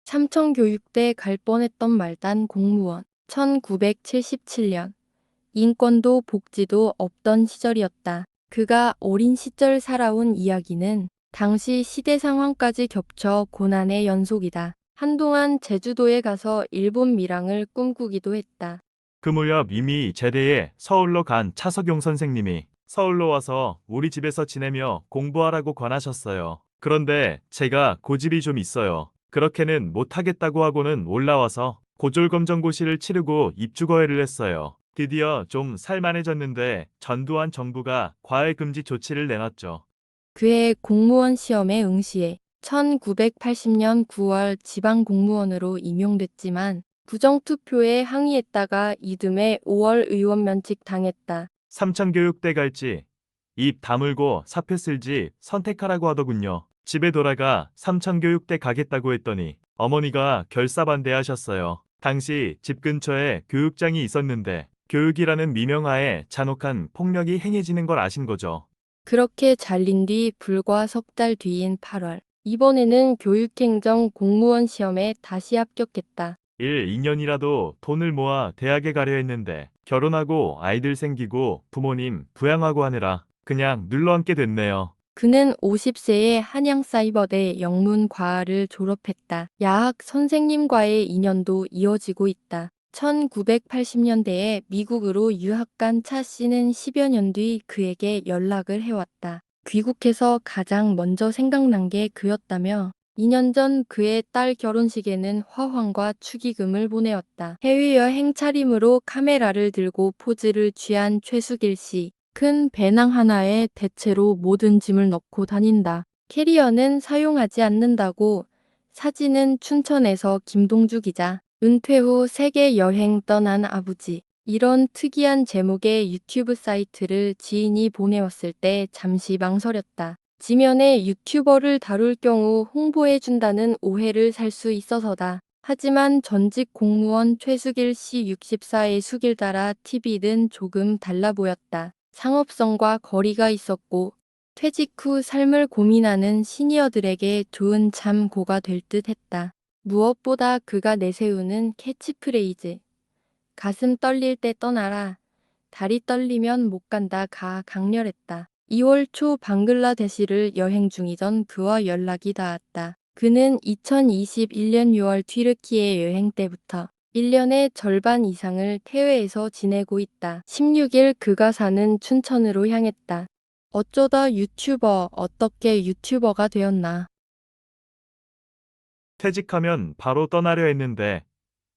삼청교육대 갈 뻔했던 말단 공무원. 1977년. 인권도 복지도 없던 시절이었다. 그가 어린 시절 살아온 이야기는 당시 시대 상황까지 겹쳐 고난의 연속이다. 한동안 제주도에 가서 일본 밀항을 꿈꾸기도 했다. 그 무렵 이미 제대해 서울로 간 차석용 선생님이 서울로 와서 우리 집에서 지내며 공부하라고 권하셨어요. 그런데 제가 고집이 좀 있어요. 그렇게는 못하겠다고 하고는 올라와서 고졸검정고시를 치르고 입주거해를 했어요. 드디어 좀 살만해졌는데 전두환 정부가 과외금지 조치를 내놨죠. 그해 공무원 시험에 응시해 1980년 9월 지방공무원으로 임용됐지만 부정투표에 항의했다가 이듬해 5월 의원 면직 당했다. 삼천교육대 갈지 입 다물고 사표 쓸지 선택하라고 하더군요. 집에 돌아가 삼천교육대 가겠다고 했더니 어머니가 결사반대하셨어요. 당시 집 근처에 교육장이 있었는데 교육이라는 미명하에 잔혹한 폭력이 행해지는 걸 아신 거죠. 그렇게 잘린 뒤 불과 석 달 뒤인 8월, 이번에는 교육행정 공무원 시험에 다시 합격했다. 1, 2년이라도 돈을 모아 대학에 가려 했는데 결혼하고 아이들 생기고 부모님 부양하고 하느라 그냥 눌러앉게 됐네요. 그는 50세에 한양사이버대 영문과를 졸업했다. 야학 선생님과의 인연도 이어지고 있다. 1980년대에 미국으로 유학 간 차 씨는 10여 년 뒤 그에게 연락을 해왔다. 귀국해서 가장 먼저 생각난 게 그였다며 2년 전 그의 딸 결혼식에는 화환과 축의금을 보내었다. 해외여행 차림으로 카메라를 들고 포즈를 취한 최수길 씨. 큰 배낭 하나에 대체로 모든 짐을 넣고 다닌다. 캐리어는 사용하지 않는다고. 사진은 춘천에서 김동주 기자. 은퇴 후 세계 여행 떠난 아버지. 이런 특이한 제목의 유튜브 사이트를 지인이 보내왔을 때 잠시 망설였다. 지면에 유튜버를 다룰 경우 홍보해준다는 오해를 살 수 있어서다. 하지만 전직 공무원 최수길 씨 64의 수길 따라 TV는 조금 달라 보였다. 상업성과 거리가 있었고 퇴직 후 삶을 고민하는 시니어들에게 좋은 참고가 될 듯 했다. 무엇보다 그가 내세우는 캐치프레이즈. 가슴 떨릴 때 떠나라. 다리 떨리면 못 간다가 강렬했다. 2월 초 방글라데시를 여행 중이던 그와 연락이 닿았다. 그는 2021년 6월 튀르키예 여행 때부터 1년의 절반 이상을 해외에서 지내고 있다. 16일 그가 사는 춘천으로 향했다. 어쩌다 유튜버, 어떻게 유튜버가 되었나. 퇴직하면 바로 떠나려 했는데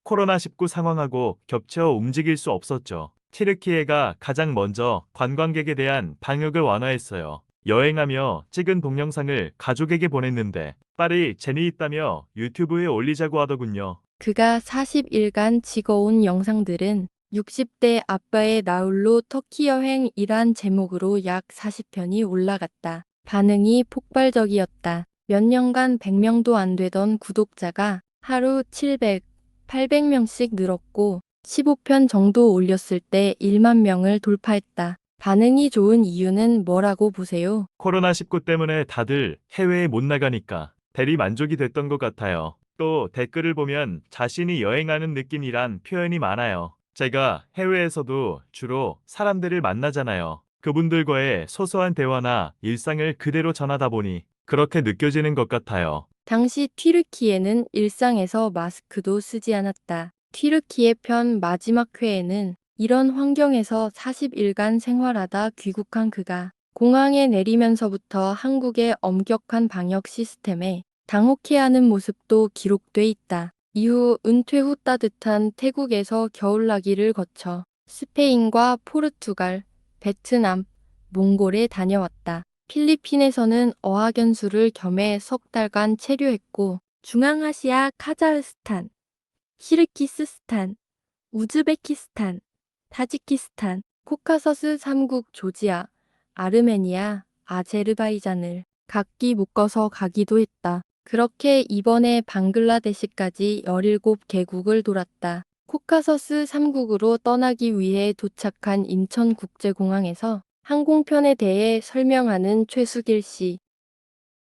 코로나19 상황하고 겹쳐 움직일 수 없었죠. 튀르키예가 가장 먼저 관광객에 대한 방역을 완화했어요. 여행하며 찍은 동영상을 가족에게 보냈는데 딸이 재미있다며 유튜브에 올리자고 하더군요. 그가 40일간 찍어온 영상들은 60대 아빠의 나홀로 터키 여행이란 제목으로 약 40편이 올라갔다. 반응이 폭발적이었다. 몇 년간 100명도 안 되던 구독자가 하루 700, 800명씩 늘었고 15편 정도 올렸을 때 1만 명을 돌파했다. 반응이 좋은 이유는 뭐라고 보세요? 코로나19 때문에 다들 해외에 못 나가니까 대리 만족이 됐던 것 같아요. 또 댓글을 보면 자신이 여행하는 느낌이란 표현이 많아요. 제가 해외에서도 주로 사람들을 만나잖아요. 그분들과의 소소한 대화나 일상을 그대로 전하다 보니 그렇게 느껴지는 것 같아요. 당시 튀르키예는 일상에서 마스크도 쓰지 않았다. 튀르키예 편 마지막 회에는 이런 환경에서 40일간 생활하다 귀국한 그가 공항에 내리면서부터 한국의 엄격한 방역 시스템에 당혹해하는 모습도 기록돼 있다. 이후 은퇴 후 따뜻한 태국에서 겨울나기를 거쳐 스페인과 포르투갈, 베트남, 몽골에 다녀왔다. 필리핀에서는 어학연수를 겸해 석 달간 체류했고 중앙아시아 카자흐스탄, 키르기스스탄, 우즈베키스탄, 타지키스탄, 코카서스 3국 조지아, 아르메니아, 아제르바이잔을 각기 묶어서 가기도 했다. 그렇게 이번에 방글라데시까지 17개국을 돌았다. 코카서스 3국으로 떠나기 위해 도착한 인천국제공항에서 항공편에 대해 설명하는 최수길 씨.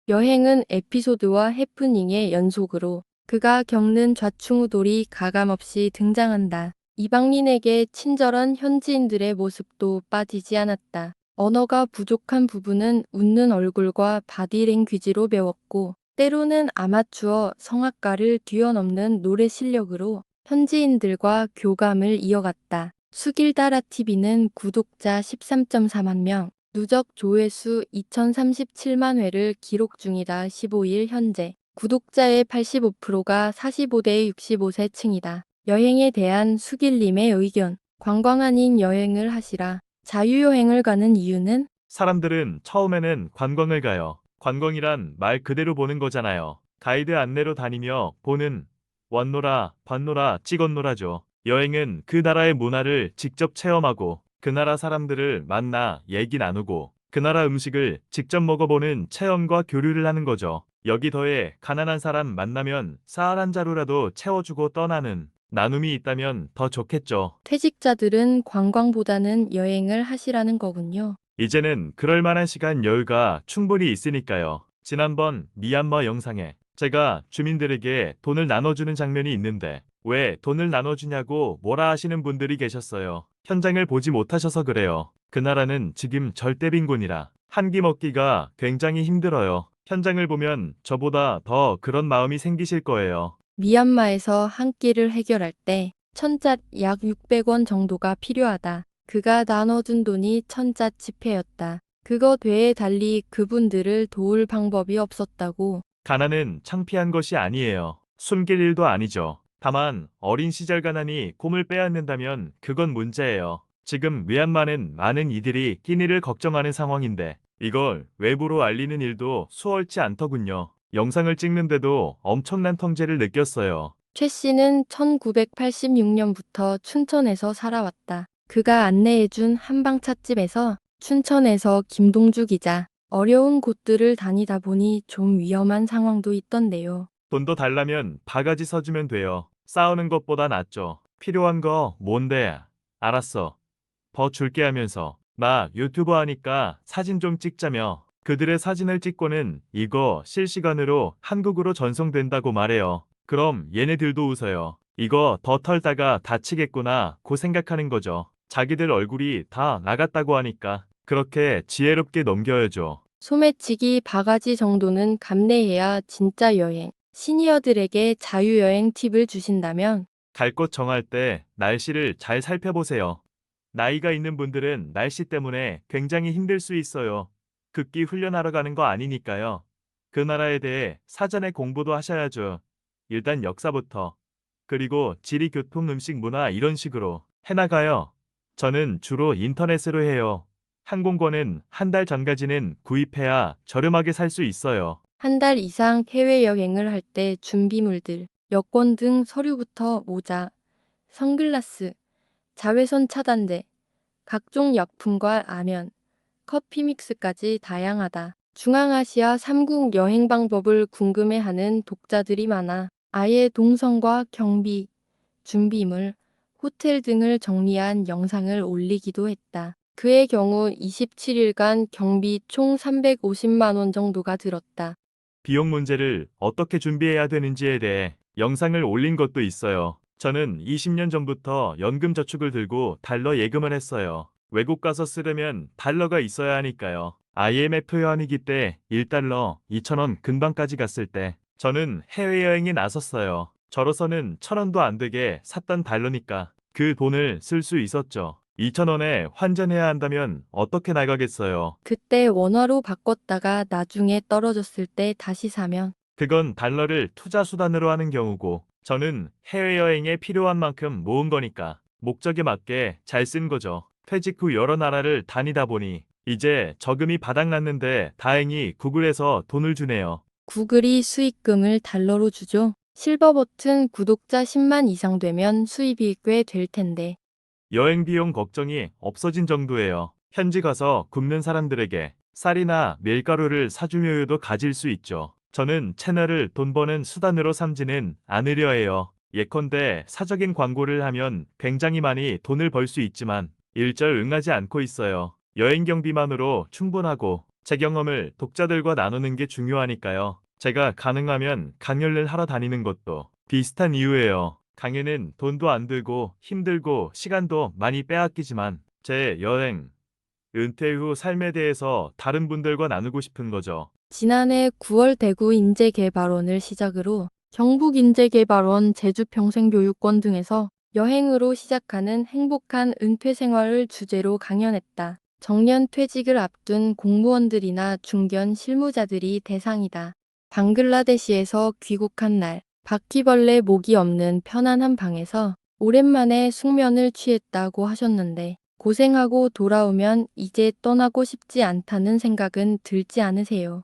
여행은 에피소드와 해프닝의 연속으로 그가 겪는 좌충우돌이 가감없이 등장한다. 이방인에게 친절한 현지인들의 모습도 빠지지 않았다. 언어가 부족한 부분은 웃는 얼굴과 바디랭귀지로 배웠고, 때로는 아마추어 성악가를 뛰어넘는 노래 실력으로 현지인들과 교감을 이어갔다. 수길다라 TV는 구독자 13.4만 명, 누적 조회수 2037만 회를 기록 중이다. 15일 현재 구독자의 85%가 45대 65세 층이다. 여행에 대한 수길님의 의견. 관광 아닌 여행을 하시라. 자유여행을 가는 이유는? 사람들은 처음에는 관광을 가요. 관광이란 말 그대로 보는 거잖아요. 가이드 안내로 다니며 보는 왔노라, 봤노라, 찍었노라죠. 여행은 그 나라의 문화를 직접 체험하고 그 나라 사람들을 만나 얘기 나누고 그 나라 음식을 직접 먹어보는 체험과 교류를 하는 거죠. 여기 더해 가난한 사람 만나면 쌀 한 자루라도 채워주고 떠나는 나눔이 있다면 더 좋겠죠. 퇴직자들은 관광보다는 여행을 하시라는 거군요. 이제는 그럴 만한 시간 여유가 충분히 있으니까요. 지난번 미얀마 영상에 제가 주민들에게 돈을 나눠주는 장면이 있는데 왜 돈을 나눠주냐고 뭐라 하시는 분들이 계셨어요. 현장을 보지 못하셔서 그래요. 그 나라는 지금 절대 빈곤이라 한 끼 먹기가 굉장히 힘들어요. 현장을 보면 저보다 더 그런 마음이 생기실 거예요. 미얀마에서 한 끼를 해결할 때 천짜 약 600원 정도가 필요하다. 그가 나눠준 돈이 천짜 지폐였다. 그것 외에 달리 그분들을 도울 방법이 없었다고. 가난은 창피한 것이 아니에요. 숨길 일도 아니죠. 다만 어린 시절 가난이 꿈을 빼앗는다면 그건 문제예요. 지금 미얀마는 많은 이들이 끼니를 걱정하는 상황인데 이걸 외부로 알리는 일도 수월치 않더군요. 영상을 찍는데도 엄청난 통제를 느꼈어요. 최 씨는 1986년부터 춘천에서 살아왔다. 그가 안내해준 한방찻집에서 춘천에서 김동주 기자, 어려운 곳들을 다니다 보니 좀 위험한 상황도 있던데요. 돈도 달라면 바가지 서주면 돼요. 싸우는 것보다 낫죠. 필요한 거 뭔데? 알았어. 더 줄게 하면서 나 유튜버 하니까 사진 좀 찍자며 그들의 사진을 찍고는 이거 실시간으로 한국으로 전송된다고 말해요. 그럼 얘네들도 웃어요. 이거 더 털다가 다치겠구나 고 생각하는 거죠. 자기들 얼굴이 다 나갔다고 하니까 그렇게 지혜롭게 넘겨야죠. 소매치기 바가지 정도는 감내해야 진짜 여행. 시니어들에게 자유여행 팁을 주신다면? 갈 곳 정할 때 날씨를 잘 살펴보세요. 나이가 있는 분들은 날씨 때문에 굉장히 힘들 수 있어요. 극기 훈련하러 가는 거 아니니까요. 그 나라에 대해 사전에 공부도 하셔야죠. 일단 역사부터. 그리고 지리, 교통, 음식, 문화 이런 식으로 해나가요. 저는 주로 인터넷으로 해요. 항공권은 한 달 전까지는 구입해야 저렴하게 살 수 있어요. 한 달 이상 해외여행을 할 때 준비물들, 여권 등 서류부터 모자, 선글라스, 자외선 차단제, 각종 약품과 아면, 커피 믹스까지 다양하다. 중앙아시아 3국 여행 방법을 궁금해하는 독자들이 많아 아예 동선과 경비, 준비물, 호텔 등을 정리한 영상을 올리기도 했다. 그의 경우 27일간 경비 총 350만 원 정도가 들었다. 비용 문제를 어떻게 준비해야 되는지에 대해 영상을 올린 것도 있어요. 저는 20년 전부터 연금 저축을 들고 달러 예금을 했어요. 외국 가서 쓰려면 달러가 있어야 하니까요. IMF 회원이기 때 1달러 2,000원 근방까지 갔을 때 저는 해외여행에 나섰어요. 저로서는 1,000원도 안 되게 샀던 달러니까 그 돈을 쓸 수 있었죠. 2,000원에 환전해야 한다면 어떻게 나가겠어요. 그때 원화로 바꿨다가 나중에 떨어졌을 때 다시 사면 그건 달러를 투자 수단으로 하는 경우고, 저는 해외여행에 필요한 만큼 모은 거니까 목적에 맞게 잘 쓴 거죠. 퇴직 후 여러 나라를 다니다 보니 이제 저금이 바닥났는데 다행히 구글에서 돈을 주네요. 구글이 수익금을 달러로 주죠. 실버 버튼 구독자 10만 이상 되면 수입이 꽤 될 텐데. 여행 비용 걱정이 없어진 정도예요. 현지 가서 굶는 사람들에게 쌀이나 밀가루를 사줄 여유도 가질 수 있죠. 저는 채널을 돈 버는 수단으로 삼지는 않으려 해요. 예컨대 사적인 광고를 하면 굉장히 많이 돈을 벌 수 있지만 일절 응하지 않고 있어요. 여행 경비만으로 충분하고 제 경험을 독자들과 나누는 게 중요하니까요. 제가 가능하면 강연을 하러 다니는 것도 비슷한 이유예요. 강연은 돈도 안 들고 힘들고 시간도 많이 빼앗기지만 제 여행, 은퇴 후 삶에 대해서 다른 분들과 나누고 싶은 거죠. 지난해 9월 대구 인재개발원을 시작으로 경북인재개발원 제주평생교육원 등에서 여행으로 시작하는 행복한 은퇴 생활을 주제로 강연했다. 정년 퇴직을 앞둔 공무원들이나 중견 실무자들이 대상이다. 방글라데시에서 귀국한 날, 바퀴벌레 목이 없는 편안한 방에서 오랜만에 숙면을 취했다고 하셨는데 고생하고 돌아오면 이제 떠나고 싶지 않다는 생각은 들지 않으세요?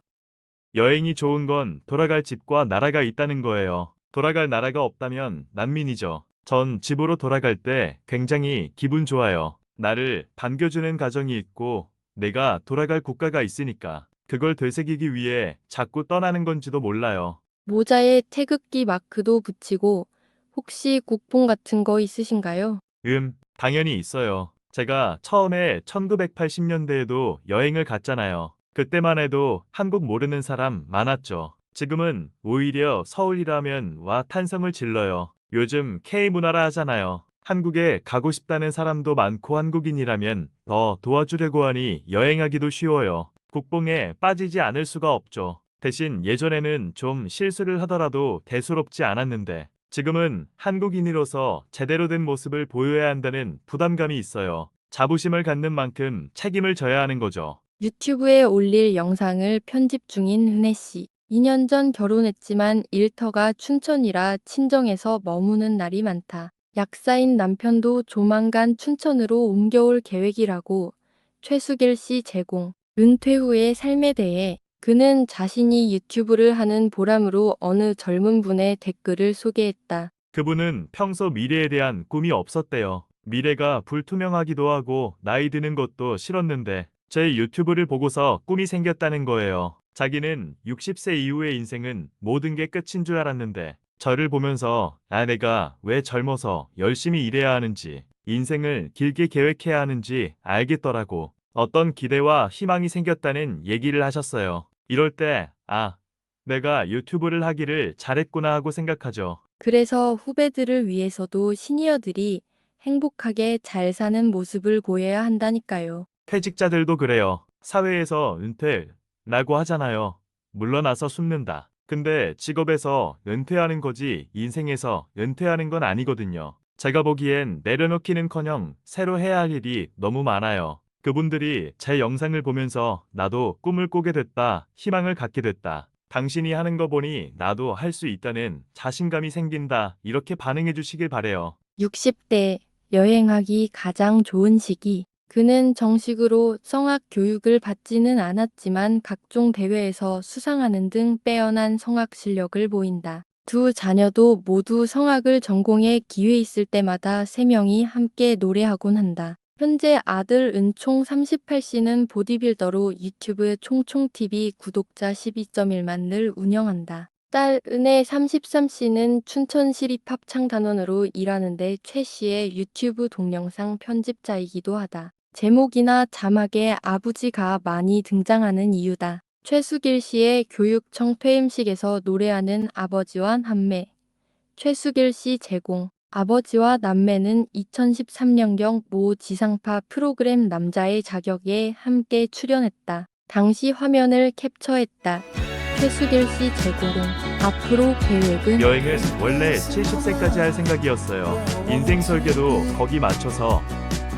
여행이 좋은 건 돌아갈 집과 나라가 있다는 거예요. 돌아갈 나라가 없다면 난민이죠. 전 집으로 돌아갈 때 굉장히 기분 좋아요. 나를 반겨주는 가정이 있고 내가 돌아갈 국가가 있으니까 그걸 되새기기 위해 자꾸 떠나는 건지도 몰라요. 모자에 태극기 마크도 붙이고 혹시 국뽕 같은 거 있으신가요? 당연히 있어요. 제가 처음에 1980년대에도 여행을 갔잖아요. 그때만 해도 한국 모르는 사람 많았죠. 지금은 오히려 서울이라면 와 탄성을 질러요. 요즘 K문화라 하잖아요. 한국에 가고 싶다는 사람도 많고 한국인이라면 더 도와주려고 하니 여행하기도 쉬워요. 국뽕에 빠지지 않을 수가 없죠. 대신 예전에는 좀 실수를 하더라도 대수롭지 않았는데 지금은 한국인으로서 제대로 된 모습을 보여야 한다는 부담감이 있어요. 자부심을 갖는 만큼 책임을 져야 하는 거죠. 유튜브에 올릴 영상을 편집 중인 흔혜 씨. 2년 전 결혼했지만 일터가 춘천이라 친정에서 머무는 날이 많다. 약사인 남편도 조만간 춘천으로 옮겨올 계획이라고 최수길 씨 제공. 은퇴 후의 삶에 대해 그는 자신이 유튜브를 하는 보람으로 어느 젊은 분의 댓글을 소개했다. 그분은 평소 미래에 대한 꿈이 없었대요. 미래가 불투명하기도 하고 나이 드는 것도 싫었는데 제 유튜브를 보고서 꿈이 생겼다는 거예요. 자기는 60세 이후의 인생은 모든 게 끝인 줄 알았는데 저를 보면서 내가 왜 젊어서 열심히 일해야 하는지 인생을 길게 계획해야 하는지 알겠더라고. 어떤 기대와 희망이 생겼다는 얘기를 하셨어요. 이럴 때 내가 유튜브를 하기를 잘했구나 하고 생각하죠. 그래서 후배들을 위해서도 시니어들이 행복하게 잘 사는 모습을 보여야 한다니까요. 퇴직자들도 그래요. 사회에서 은퇴라고 하잖아요. 물러나서 숨는다. 근데 직업에서 은퇴하는 거지 인생에서 은퇴하는 건 아니거든요. 제가 보기엔 내려놓기는커녕 새로 해야 할 일이 너무 많아요. 그분들이 제 영상을 보면서 나도 꿈을 꾸게 됐다, 희망을 갖게 됐다. 당신이 하는 거 보니 나도 할 수 있다는 자신감이 생긴다. 이렇게 반응해 주시길 바래요. 60대 여행하기 가장 좋은 시기. 그는 정식으로 성악 교육을 받지는 않았지만 각종 대회에서 수상하는 등 빼어난 성악 실력을 보인다. 두 자녀도 모두 성악을 전공해 기회 있을 때마다 3명이 함께 노래하곤 한다. 현재 아들 은총 38씨는 보디빌더로 유튜브 총총TV 구독자 12.1만을 운영한다. 딸 은혜 33씨는 춘천시립합창단원으로 일하는데 최 씨의 유튜브 동영상 편집자이기도 하다. 제목이나 자막에 아버지가 많이 등장하는 이유다. 최수길 씨의 교육청 퇴임식에서 노래하는 아버지와 남매. 최수길 씨 제공. 아버지와 남매는 2013년경 모 지상파 프로그램 남자의 자격에 함께 출연했다. 당시 화면을 캡처했다. 최수길 씨 제공. 앞으로 계획은 여행은 원래 70세까지 할 생각이었어요. 인생 설계도 거기 맞춰서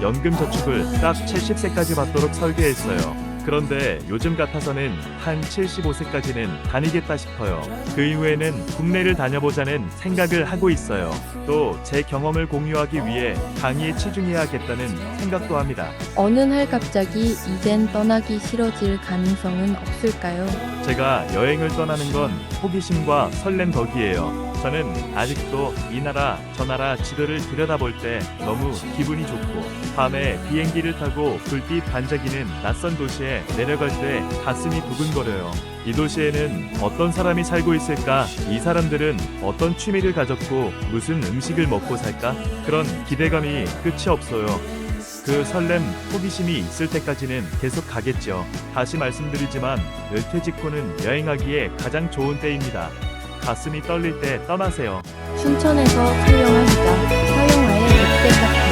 연금 저축을 딱 70세까지 받도록 설계했어요. 그런데 요즘 같아서는 한 75세까지는 다니겠다 싶어요. 그 이후에는 국내를 다녀보자는 생각을 하고 있어요. 또 제 경험을 공유하기 위해 강의에 치중해야겠다는 생각도 합니다. 어느 날 갑자기 이젠 떠나기 싫어질 가능성은 없을까요? 제가 여행을 떠나는 건 호기심과 설렘 덕이에요. 저는 아직도 이 나라 저 나라 지도를 들여다볼 때 너무 기분이 좋고 밤에 비행기를 타고 불빛 반짝이는 낯선 도시에 내려갈 때 가슴이 두근거려요. 이 도시에는 어떤 사람이 살고 있을까? 이 사람들은 어떤 취미를 가졌고 무슨 음식을 먹고 살까? 그런 기대감이 끝이 없어요. 그 설렘, 호기심이 있을 때까지는 계속 가겠죠. 다시 말씀드리지만 은퇴 직후는 여행하기에 가장 좋은 때입니다. 가슴이 떨릴 때 떠나세요. 춘천에서 소영아 기자, 서영아의 백색 카페.